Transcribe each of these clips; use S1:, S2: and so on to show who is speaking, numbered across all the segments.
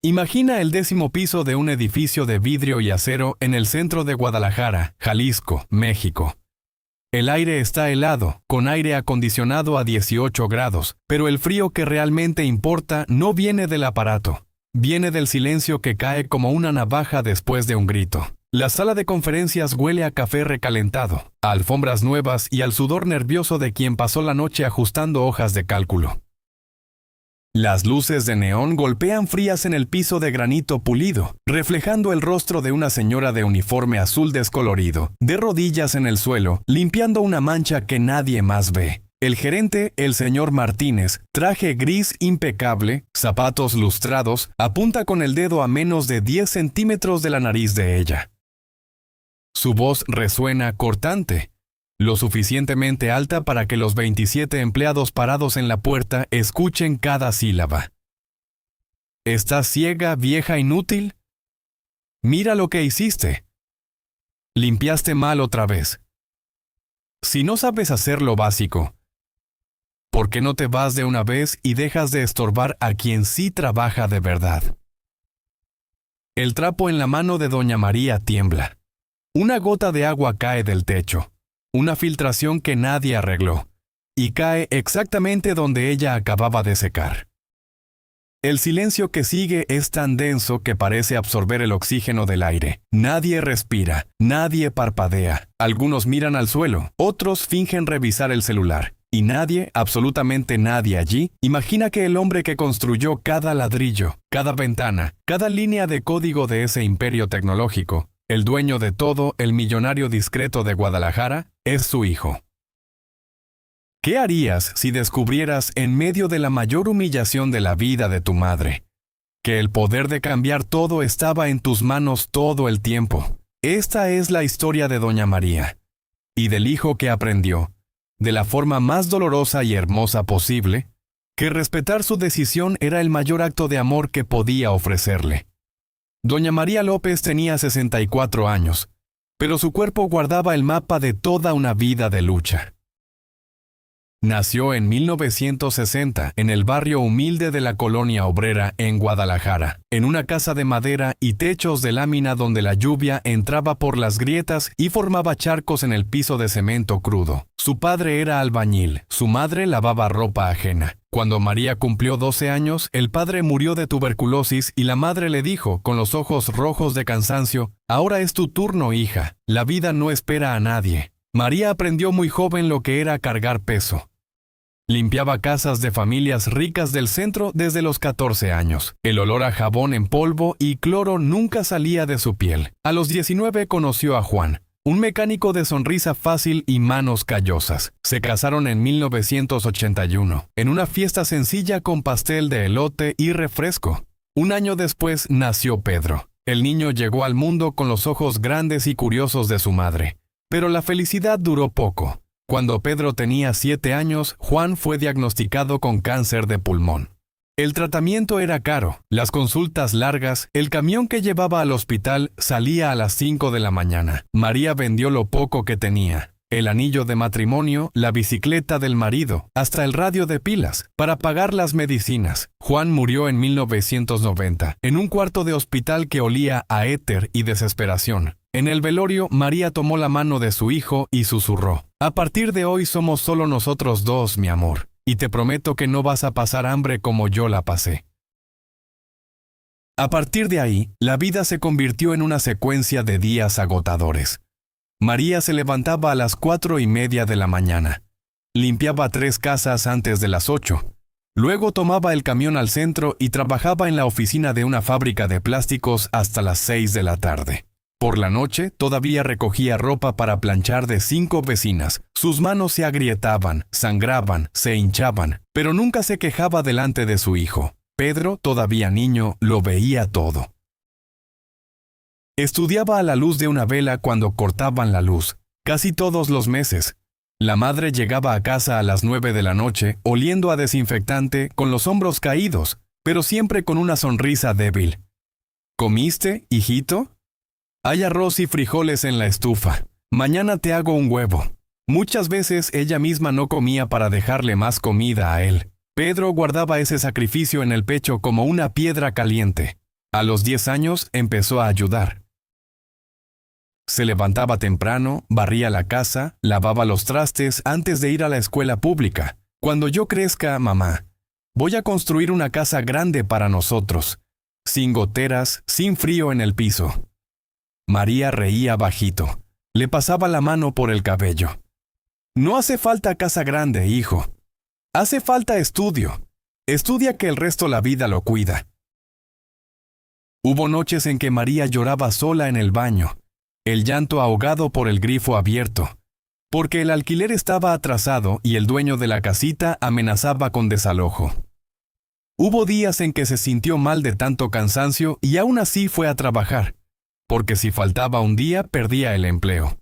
S1: Imagina el 10º piso de un edificio de vidrio y acero en el centro de Guadalajara, Jalisco, México. El aire está helado, con aire acondicionado a 18 grados, pero el frío que realmente importa no viene del aparato. Viene del silencio que cae como una navaja después de un grito. La sala de conferencias huele a café recalentado, a alfombras nuevas y al sudor nervioso de quien pasó la noche ajustando hojas de cálculo. Las luces de neón golpean frías en el piso de granito pulido, reflejando el rostro de una señora de uniforme azul descolorido, de rodillas en el suelo, limpiando una mancha que nadie más ve. El gerente, el señor Martínez, traje gris impecable, zapatos lustrados, apunta con el dedo a menos de 10 centímetros de la nariz de ella. Su voz resuena cortante, lo suficientemente alta para que los 27 empleados parados en la puerta escuchen cada sílaba. ¿Estás ciega, vieja inútil? Mira lo que hiciste. Limpiaste mal otra vez. Si no sabes hacer lo básico, ¿por qué no te vas de una vez y dejas de estorbar a quien sí trabaja de verdad? El trapo en la mano de doña María tiembla. Una gota de agua cae del techo. Una filtración que nadie arregló, y cae exactamente donde ella acababa de secar. El silencio que sigue es tan denso que parece absorber el oxígeno del aire. Nadie respira, nadie parpadea. Algunos miran al suelo, otros fingen revisar el celular. Y nadie, absolutamente nadie allí, imagina que el hombre que construyó cada ladrillo, cada ventana, cada línea de código de ese imperio tecnológico, el dueño de todo, el millonario discreto de Guadalajara, es su hijo. ¿Qué harías si descubrieras en medio de la mayor humillación de la vida de tu madre, que el poder de cambiar todo estaba en tus manos todo el tiempo? Esta es la historia de doña María, y del hijo que aprendió, de la forma más dolorosa y hermosa posible, que respetar su decisión era el mayor acto de amor que podía ofrecerle. Doña María López tenía 64 años, pero su cuerpo guardaba el mapa de toda una vida de lucha. Nació en 1960 en el barrio humilde de la Colonia Obrera en Guadalajara, en una casa de madera y techos de lámina donde la lluvia entraba por las grietas y formaba charcos en el piso de cemento crudo. Su padre era albañil, su madre lavaba ropa ajena. Cuando María cumplió 12 años, el padre murió de tuberculosis y la madre le dijo, con los ojos rojos de cansancio, «Ahora es tu turno, hija. La vida no espera a nadie». María aprendió muy joven lo que era cargar peso. Limpiaba casas de familias ricas del centro desde los 14 años. El olor a jabón en polvo y cloro nunca salía de su piel. A los 19 conoció a Juan, un mecánico de sonrisa fácil y manos callosas. Se casaron en 1981, en una fiesta sencilla con pastel de elote y refresco. Un año después nació Pedro. El niño llegó al mundo con los ojos grandes y curiosos de su madre. Pero la felicidad duró poco. Cuando Pedro tenía 7 años, Juan fue diagnosticado con cáncer de pulmón. El tratamiento era caro, las consultas largas, el camión que llevaba al hospital salía a las 5 de la mañana. María vendió lo poco que tenía, el anillo de matrimonio, la bicicleta del marido, hasta el radio de pilas, para pagar las medicinas. Juan murió en 1990, en un cuarto de hospital que olía a éter y desesperación. En el velorio, María tomó la mano de su hijo y susurró, «A partir de hoy somos solo nosotros dos, mi amor, y te prometo que no vas a pasar hambre como yo la pasé». A partir de ahí, la vida se convirtió en una secuencia de días agotadores. María se levantaba a las 4:30 de la mañana. Limpiaba 3 casas antes de las 8. Luego tomaba el camión al centro y trabajaba en la oficina de una fábrica de plásticos hasta las 6 de la tarde. Por la noche, todavía recogía ropa para planchar de 5 vecinas. Sus manos se agrietaban, sangraban, se hinchaban, pero nunca se quejaba delante de su hijo. Pedro, todavía niño, lo veía todo. Estudiaba a la luz de una vela cuando cortaban la luz, casi todos los meses. La madre llegaba a casa a las 9 de la noche, oliendo a desinfectante, con los hombros caídos, pero siempre con una sonrisa débil. ¿Comiste, hijito? Hay arroz y frijoles en la estufa. Mañana te hago un huevo. Muchas veces ella misma no comía para dejarle más comida a él. Pedro guardaba ese sacrificio en el pecho como una piedra caliente. A los 10 años empezó a ayudar. Se levantaba temprano, barría la casa, lavaba los trastes antes de ir a la escuela pública. Cuando yo crezca, mamá, voy a construir una casa grande para nosotros, sin goteras, sin frío en el piso. María reía bajito. Le pasaba la mano por el cabello. No hace falta casa grande, hijo. Hace falta estudio. Estudia que el resto la vida lo cuida. Hubo noches en que María lloraba sola en el baño, el llanto ahogado por el grifo abierto, porque el alquiler estaba atrasado y el dueño de la casita amenazaba con desalojo. Hubo días en que se sintió mal de tanto cansancio y aún así fue a trabajar, porque si faltaba un día perdía el empleo.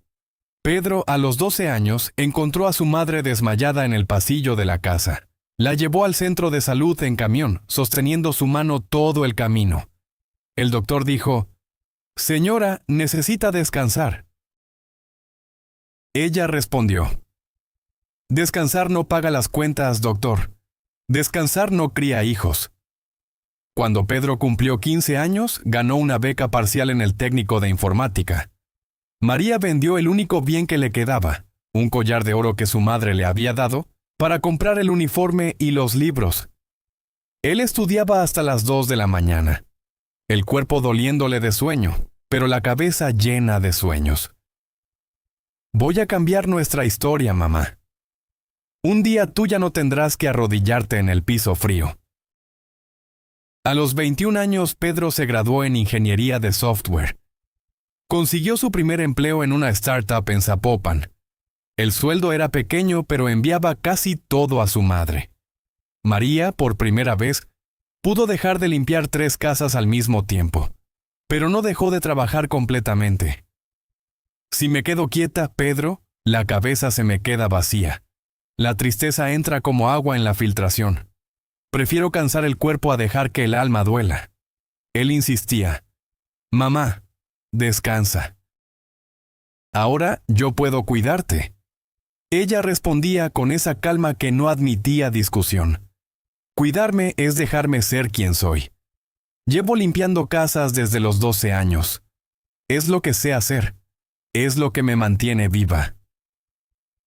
S1: Pedro, a los 12 años, encontró a su madre desmayada en el pasillo de la casa. La llevó al centro de salud en camión, sosteniendo su mano todo el camino. El doctor dijo: «Señora, necesita descansar». Ella respondió: «Descansar no paga las cuentas, doctor. Descansar no cría hijos». Cuando Pedro cumplió 15 años, ganó una beca parcial en el técnico de informática. María vendió el único bien que le quedaba, un collar de oro que su madre le había dado, para comprar el uniforme y los libros. Él estudiaba hasta las 2 de la mañana, el cuerpo doliéndole de sueño, pero la cabeza llena de sueños. «Voy a cambiar nuestra historia, mamá. Un día tú ya no tendrás que arrodillarte en el piso frío». A los 21 años, Pedro se graduó en ingeniería de software. Consiguió su primer empleo en una startup en Zapopan. El sueldo era pequeño, pero enviaba casi todo a su madre. María, por primera vez, pudo dejar de limpiar 3 casas al mismo tiempo, pero no dejó de trabajar completamente. «Si me quedo quieta, Pedro, la cabeza se me queda vacía. La tristeza entra como agua en la filtración. Prefiero cansar el cuerpo a dejar que el alma duela». Él insistía: «Mamá, descansa. Ahora yo puedo cuidarte». Ella respondía con esa calma que no admitía discusión: «Cuidarme es dejarme ser quien soy. Llevo limpiando casas desde los 12 años. Es lo que sé hacer. Es lo que me mantiene viva».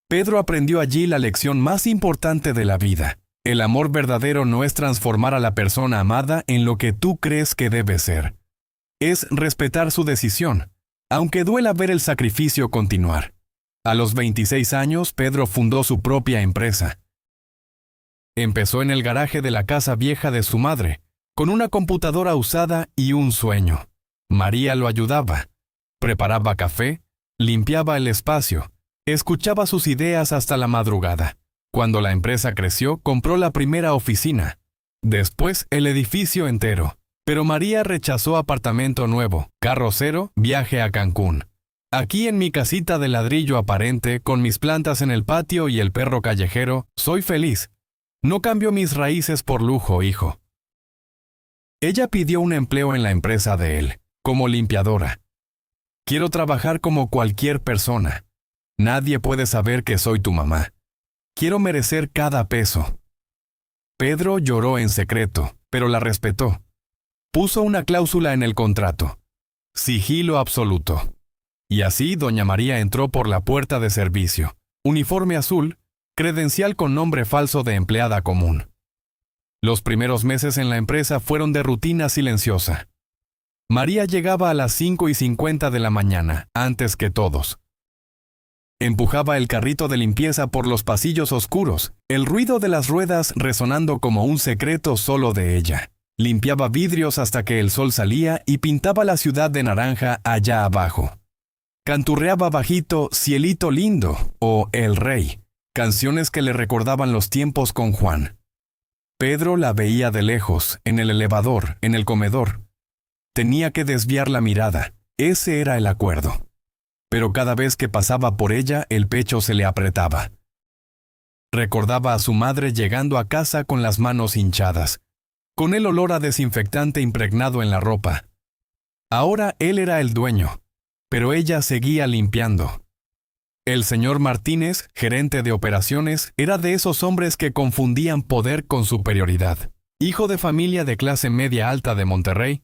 S1: Pedro aprendió allí la lección más importante de la vida. El amor verdadero no es transformar a la persona amada en lo que tú crees que debe ser. Es respetar su decisión, aunque duela ver el sacrificio continuar. A los 26 años, Pedro fundó su propia empresa. Empezó en el garaje de la casa vieja de su madre, con una computadora usada y un sueño. María lo ayudaba. Preparaba café, limpiaba el espacio, escuchaba sus ideas hasta la madrugada. Cuando la empresa creció, compró la primera oficina. Después, el edificio entero. Pero María rechazó apartamento nuevo, carro cero, viaje a Cancún. «Aquí en mi casita de ladrillo aparente, con mis plantas en el patio y el perro callejero, soy feliz. No cambio mis raíces por lujo, hijo». Ella pidió un empleo en la empresa de él, como limpiadora. «Quiero trabajar como cualquier persona. Nadie puede saber que soy tu mamá. Quiero merecer cada peso». Pedro lloró en secreto, pero la respetó. Puso una cláusula en el contrato: sigilo absoluto. Y así doña María entró por la puerta de servicio, uniforme azul, credencial con nombre falso de empleada común. Los primeros meses en la empresa fueron de rutina silenciosa. María llegaba a las 5:50 de la mañana, antes que todos. Empujaba el carrito de limpieza por los pasillos oscuros, el ruido de las ruedas resonando como un secreto solo de ella. Limpiaba vidrios hasta que el sol salía y pintaba la ciudad de naranja allá abajo. Canturreaba bajito «Cielito lindo» o «El Rey», canciones que le recordaban los tiempos con Juan. Pedro la veía de lejos, en el elevador, en el comedor. Tenía que desviar la mirada, ese era el acuerdo. Pero cada vez que pasaba por ella, el pecho se le apretaba. Recordaba a su madre llegando a casa con las manos hinchadas, con el olor a desinfectante impregnado en la ropa. Ahora él era el dueño, pero ella seguía limpiando. El señor Martínez, gerente de operaciones, era de esos hombres que confundían poder con superioridad. Hijo de familia de clase media alta de Monterrey,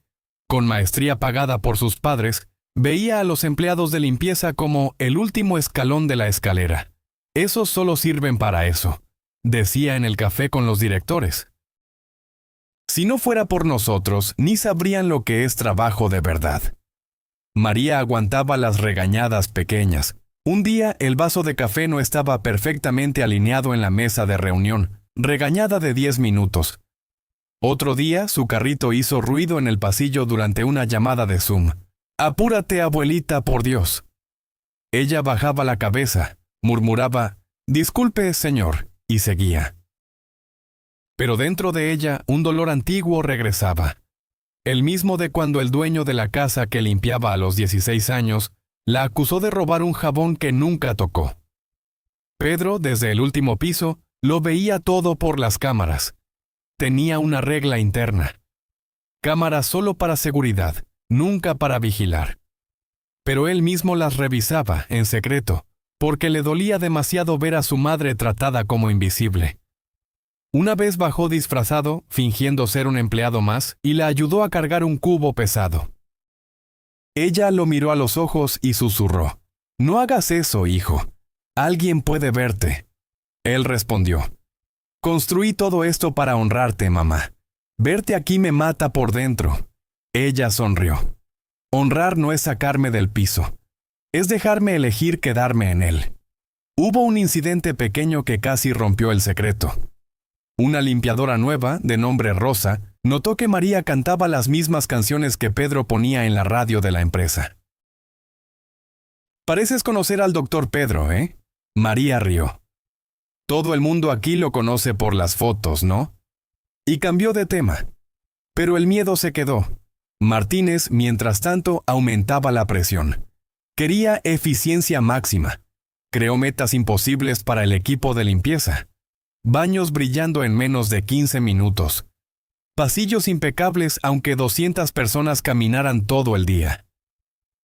S1: Con maestría pagada por sus padres, veía a los empleados de limpieza como el último escalón de la escalera. Esos solo sirven para eso, decía en el café con los directores. Si no fuera por nosotros, ni sabrían lo que es trabajo de verdad. María aguantaba las regañadas pequeñas. Un día el vaso de café no estaba perfectamente alineado en la mesa de reunión, regañada de 10 minutos. Otro día su carrito hizo ruido en el pasillo durante una llamada de Zoom. «Apúrate, abuelita, por Dios». Ella bajaba la cabeza, murmuraba «Disculpe, señor», y seguía. Pero dentro de ella un dolor antiguo regresaba. El mismo de cuando el dueño de la casa que limpiaba a los 16 años la acusó de robar un jabón que nunca tocó. Pedro, desde el último piso, lo veía todo por las cámaras. Tenía una regla interna. Cámaras solo para seguridad, nunca para vigilar. Pero él mismo las revisaba, en secreto, porque le dolía demasiado ver a su madre tratada como invisible. Una vez bajó disfrazado, fingiendo ser un empleado más, y la ayudó a cargar un cubo pesado. Ella lo miró a los ojos y susurró: «No hagas eso, hijo. Alguien puede verte». Él respondió: «Construí todo esto para honrarte, mamá. Verte aquí me mata por dentro». Ella sonrió. Honrar no es sacarme del piso. Es dejarme elegir quedarme en él. Hubo un incidente pequeño que casi rompió el secreto. Una limpiadora nueva, de nombre Rosa, notó que María cantaba las mismas canciones que Pedro ponía en la radio de la empresa. «Pareces conocer al doctor Pedro, ¿eh?». María rió. «Todo el mundo aquí lo conoce por las fotos, ¿no?». Y cambió de tema. Pero el miedo se quedó. Martínez, mientras tanto, aumentaba la presión. Quería eficiencia máxima. Creó metas imposibles para el equipo de limpieza. Baños brillando en menos de 15 minutos. Pasillos impecables aunque 200 personas caminaran todo el día.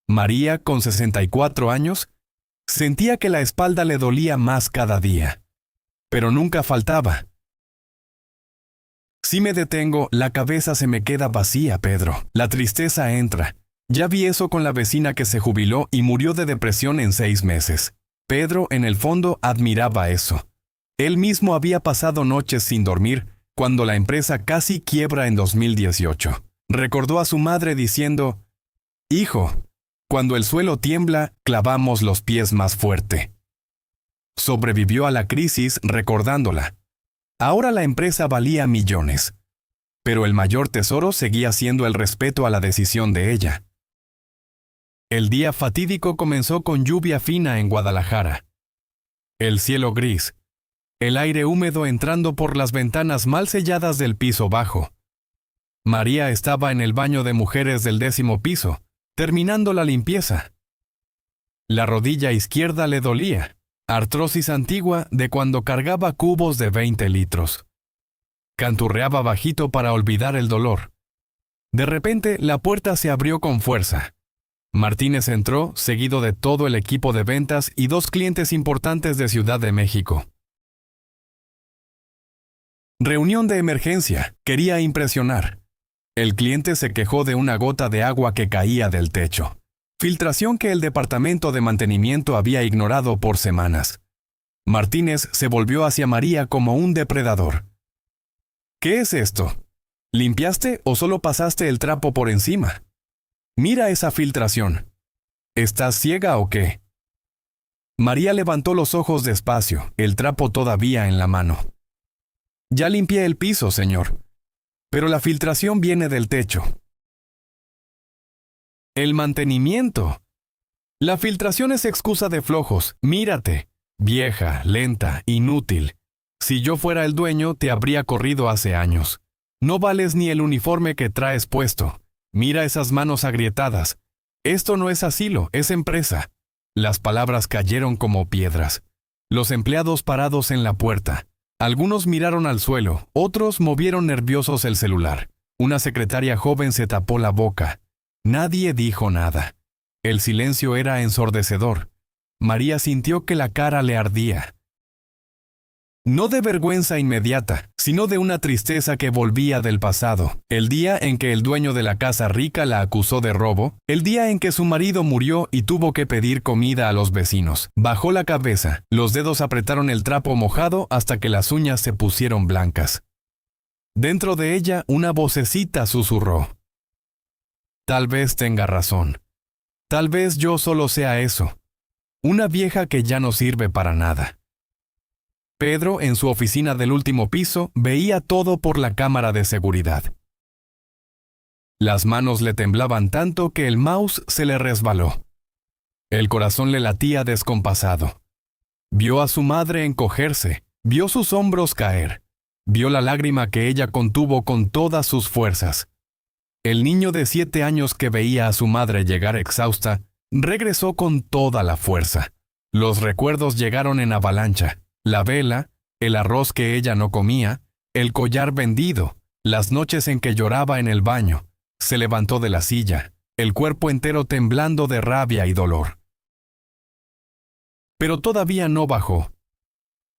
S1: María, con 64 años, sentía que la espalda le dolía más cada día. Pero nunca faltaba. «Si me detengo, la cabeza se me queda vacía, Pedro. La tristeza entra. Ya vi eso con la vecina que se jubiló y murió de depresión en 6 meses». Pedro, en el fondo, admiraba eso. Él mismo había pasado noches sin dormir cuando la empresa casi quiebra en 2018. Recordó a su madre diciendo: «Hijo, cuando el suelo tiembla, clavamos los pies más fuerte». Sobrevivió a la crisis recordándola. Ahora la empresa valía millones. Pero el mayor tesoro seguía siendo el respeto a la decisión de ella. El día fatídico comenzó con lluvia fina en Guadalajara. El cielo gris. El aire húmedo entrando por las ventanas mal selladas del piso bajo. María estaba en el baño de mujeres del 10º piso, terminando la limpieza. La rodilla izquierda le dolía, artrosis antigua de cuando cargaba cubos de 20 litros. Canturreaba bajito para olvidar el dolor. De repente, la puerta se abrió con fuerza. Martínez entró, seguido de todo el equipo de ventas y 2 clientes importantes de Ciudad de México. Reunión de emergencia. Quería impresionar. El cliente se quejó de una gota de agua que caía del techo. Filtración que el departamento de mantenimiento había ignorado por semanas. Martínez se volvió hacia María como un depredador. «¿Qué es esto? ¿Limpiaste o solo pasaste el trapo por encima? Mira esa filtración. ¿Estás ciega o qué?». María levantó los ojos despacio, el trapo todavía en la mano. «Ya limpié el piso, señor. Pero la filtración viene del techo». «El mantenimiento. La filtración es excusa de flojos. Mírate. Vieja, lenta, inútil. Si yo fuera el dueño, te habría corrido hace años. No vales ni el uniforme que traes puesto. Mira esas manos agrietadas. Esto no es asilo, es empresa». Las palabras cayeron como piedras. Los empleados parados en la puerta. Algunos miraron al suelo, otros movieron nerviosos el celular. Una secretaria joven se tapó la boca. Nadie dijo nada. El silencio era ensordecedor. María sintió que la cara le ardía. No de vergüenza inmediata, sino de una tristeza que volvía del pasado. El día en que el dueño de la casa rica la acusó de robo, el día en que su marido murió y tuvo que pedir comida a los vecinos. Bajó la cabeza, los dedos apretaron el trapo mojado hasta que las uñas se pusieron blancas. Dentro de ella una vocecita susurró: «Tal vez tenga razón. Tal vez yo solo sea eso. Una vieja que ya no sirve para nada». Pedro, en su oficina del último piso, veía todo por la cámara de seguridad. Las manos le temblaban tanto que el mouse se le resbaló. El corazón le latía descompasado. Vio a su madre encogerse, vio sus hombros caer, vio la lágrima que ella contuvo con todas sus fuerzas. El niño de 7 años que veía a su madre llegar exhausta, regresó con toda la fuerza. Los recuerdos llegaron en avalancha. La vela, el arroz que ella no comía, el collar vendido, las noches en que lloraba en el baño. Se levantó de la silla, el cuerpo entero temblando de rabia y dolor. Pero todavía no bajó.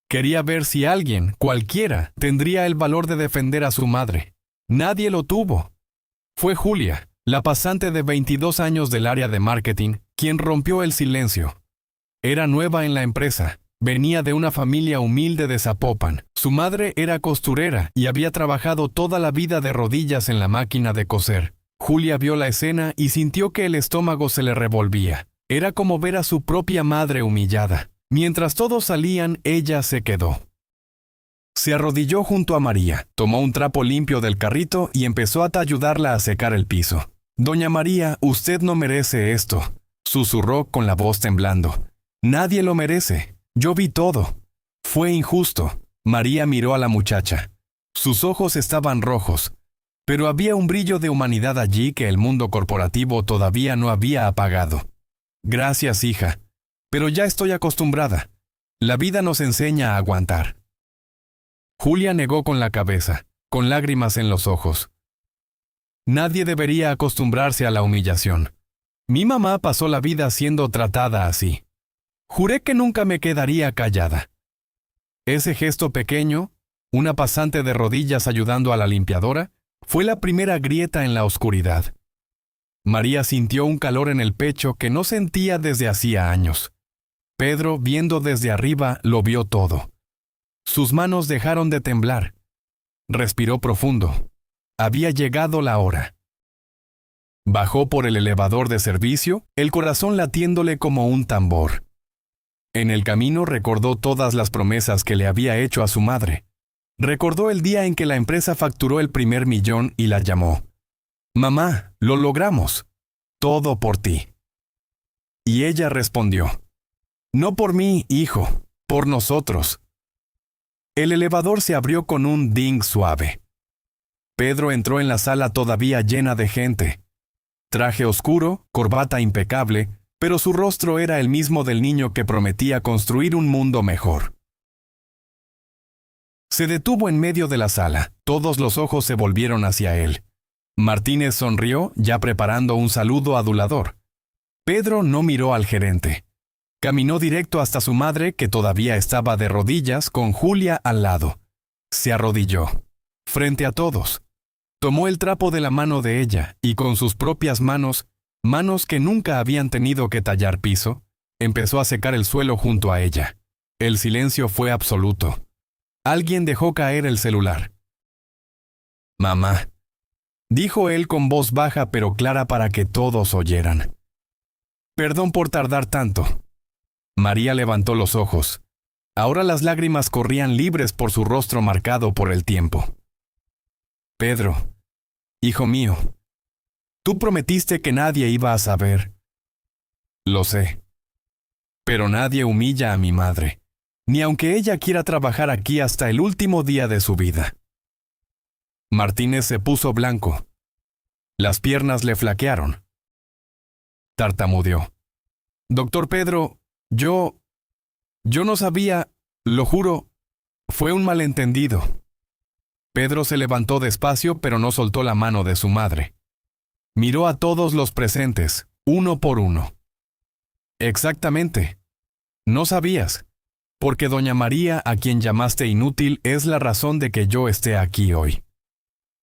S1: Quería ver si alguien, cualquiera, tendría el valor de defender a su madre. Nadie lo tuvo. Fue Julia, la pasante de 22 años del área de marketing, quien rompió el silencio. Era nueva en la empresa. Venía de una familia humilde de Zapopan. Su madre era costurera y había trabajado toda la vida de rodillas en la máquina de coser. Julia vio la escena y sintió que el estómago se le revolvía. Era como ver a su propia madre humillada. Mientras todos salían, ella se quedó. Se arrodilló junto a María, tomó un trapo limpio del carrito y empezó a ayudarla a secar el piso. «Doña María, usted no merece esto», susurró con la voz temblando. «Nadie lo merece. Yo vi todo. Fue injusto». María miró a la muchacha. Sus ojos estaban rojos, pero había un brillo de humanidad allí que el mundo corporativo todavía no había apagado. «Gracias, hija, pero ya estoy acostumbrada. La vida nos enseña a aguantar». Julia negó con la cabeza, con lágrimas en los ojos. «Nadie debería acostumbrarse a la humillación. Mi mamá pasó la vida siendo tratada así. Juré que nunca me quedaría callada». Ese gesto pequeño, una pasante de rodillas ayudando a la limpiadora, fue la primera grieta en la oscuridad. María sintió un calor en el pecho que no sentía desde hacía años. Pedro, viendo desde arriba, lo vio todo. Sus manos dejaron de temblar. Respiró profundo. Había llegado la hora. Bajó por el elevador de servicio, el corazón latiéndole como un tambor. En el camino recordó todas las promesas que le había hecho a su madre. Recordó el día en que la empresa facturó el primer millón y la llamó. «Mamá, lo logramos. Todo por ti». Y ella respondió: «No por mí, hijo, por nosotros». El elevador se abrió con un ding suave. Pedro entró en la sala todavía llena de gente. Traje oscuro, corbata impecable, pero su rostro era el mismo del niño que prometía construir un mundo mejor. Se detuvo en medio de la sala. Todos los ojos se volvieron hacia él. Martínez sonrió, ya preparando un saludo adulador. Pedro no miró al gerente. Caminó directo hasta su madre, que todavía estaba de rodillas, con Julia al lado. Se arrodilló, frente a todos. Tomó el trapo de la mano de ella y con sus propias manos que nunca habían tenido que tallar piso, empezó a secar el suelo junto a ella. El silencio fue absoluto. Alguien dejó caer el celular. «Mamá», dijo él con voz baja pero clara para que todos oyeran. «Perdón por tardar tanto». María levantó los ojos. Ahora las lágrimas corrían libres por su rostro marcado por el tiempo. «Pedro, hijo mío, tú prometiste que nadie iba a saber». «Lo sé. Pero nadie humilla a mi madre, ni aunque ella quiera trabajar aquí hasta el último día de su vida». Martínez se puso blanco. Las piernas le flaquearon. Tartamudeó. «Doctor Pedro, yo no sabía, lo juro, fue un malentendido». Pedro se levantó despacio, pero no soltó la mano de su madre. Miró a todos los presentes, uno por uno. «Exactamente. No sabías. porque doña María, a quien llamaste inútil, es la razón de que yo esté aquí hoy.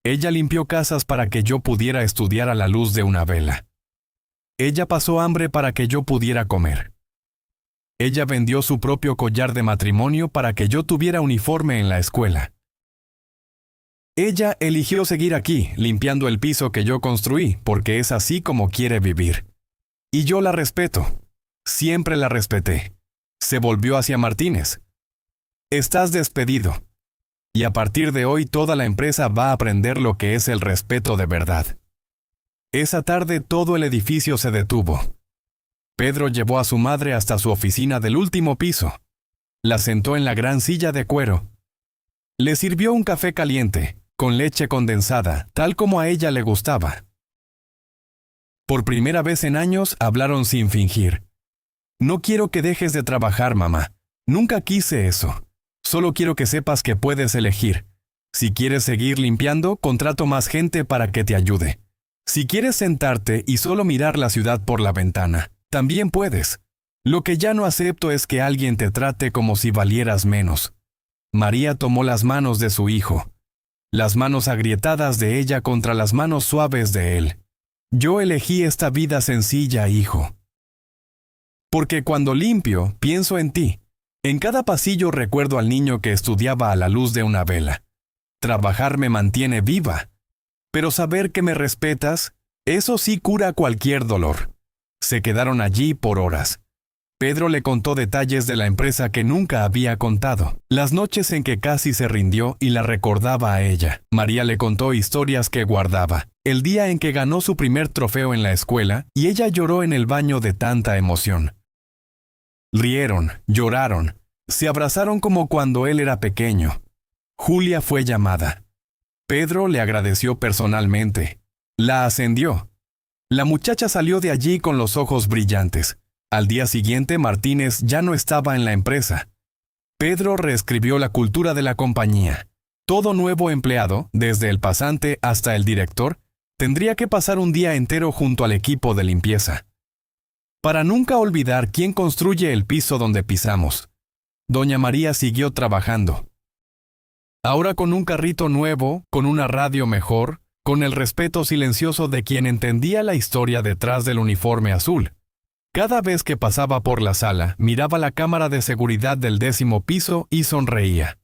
S1: Ella limpió casas para que yo pudiera estudiar a la luz de una vela. Ella pasó hambre para que yo pudiera comer. Ella vendió su propio collar de matrimonio para que yo tuviera uniforme en la escuela. Ella eligió seguir aquí, limpiando el piso que yo construí, porque es así como quiere vivir. Y yo la respeto. Siempre la respeté. Se volvió hacia Martínez. Estás despedido. Y a partir de hoy toda la empresa va a aprender lo que es el respeto de verdad. Esa tarde todo el edificio se detuvo. Pedro llevó a su madre hasta su oficina del último piso. La sentó en la gran silla de cuero. Le sirvió un café caliente, con leche condensada, tal como a ella le gustaba. Por primera vez en años hablaron sin fingir. No quiero que dejes de trabajar, mamá. Nunca quise eso. Solo quiero que sepas que puedes elegir. Si quieres seguir limpiando, contrato más gente para que te ayude. Si quieres sentarte y solo mirar la ciudad por la ventana, también puedes. Lo que ya no acepto es que alguien te trate como si valieras menos. María tomó las manos de su hijo. Las manos agrietadas de ella contra las manos suaves de él. Yo elegí esta vida sencilla, hijo. Porque cuando limpio, pienso en ti. En cada pasillo recuerdo al niño que estudiaba a la luz de una vela. Trabajar me mantiene viva. Pero saber que me respetas, eso sí cura cualquier dolor. Se quedaron allí por horas. Pedro le contó detalles de la empresa que nunca había contado. Las noches en que casi se rindió y la recordaba a ella. María le contó historias que guardaba. El día en que ganó su primer trofeo en la escuela y ella lloró en el baño de tanta emoción. Rieron, lloraron, se abrazaron como cuando él era pequeño. Julia fue llamada. Pedro le agradeció personalmente. La ascendió. La muchacha salió de allí con los ojos brillantes. Al día siguiente, Martínez ya no estaba en la empresa. Pedro reescribió la cultura de la compañía. Todo nuevo empleado, desde el pasante hasta el director, tendría que pasar un día entero junto al equipo de limpieza. Para nunca olvidar quién construye el piso donde pisamos. Doña María siguió trabajando. Ahora con un carrito nuevo, con una radio mejor, con el respeto silencioso de quien entendía la historia detrás del uniforme azul. Cada vez que pasaba por la sala, miraba la cámara de seguridad del 10º piso y sonreía.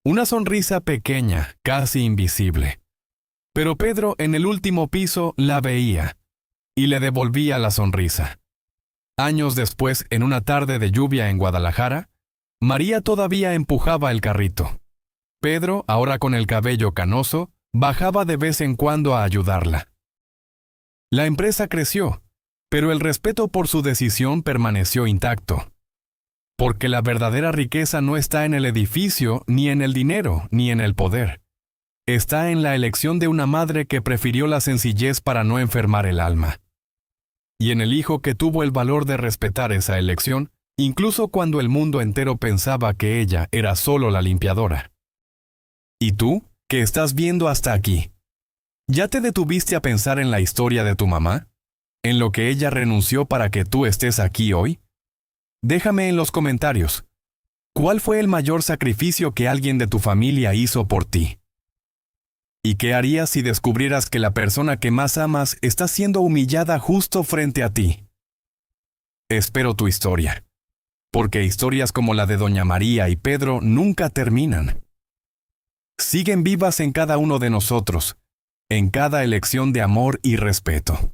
S1: Una sonrisa pequeña, casi invisible. Pero Pedro en el último piso la veía y le devolvía la sonrisa. Años después, en una tarde de lluvia en Guadalajara, María todavía empujaba el carrito. Pedro, ahora con el cabello canoso, bajaba de vez en cuando a ayudarla. La empresa creció, pero el respeto por su decisión permaneció intacto. Porque la verdadera riqueza no está en el edificio, ni en el dinero, ni en el poder. Está en la elección de una madre que prefirió la sencillez para no enfermar el alma. Y en el hijo que tuvo el valor de respetar esa elección, incluso cuando el mundo entero pensaba que ella era solo la limpiadora. ¿Y tú, que estás viendo hasta aquí? ¿Ya te detuviste a pensar en la historia de tu mamá? ¿En lo que ella renunció para que tú estés aquí hoy? Déjame en los comentarios. ¿Cuál fue el mayor sacrificio que alguien de tu familia hizo por ti? ¿Y qué harías si descubrieras que la persona que más amas está siendo humillada justo frente a ti? Espero tu historia. Porque historias como la de Doña María y Pedro nunca terminan. Siguen vivas en cada uno de nosotros, en cada elección de amor y respeto.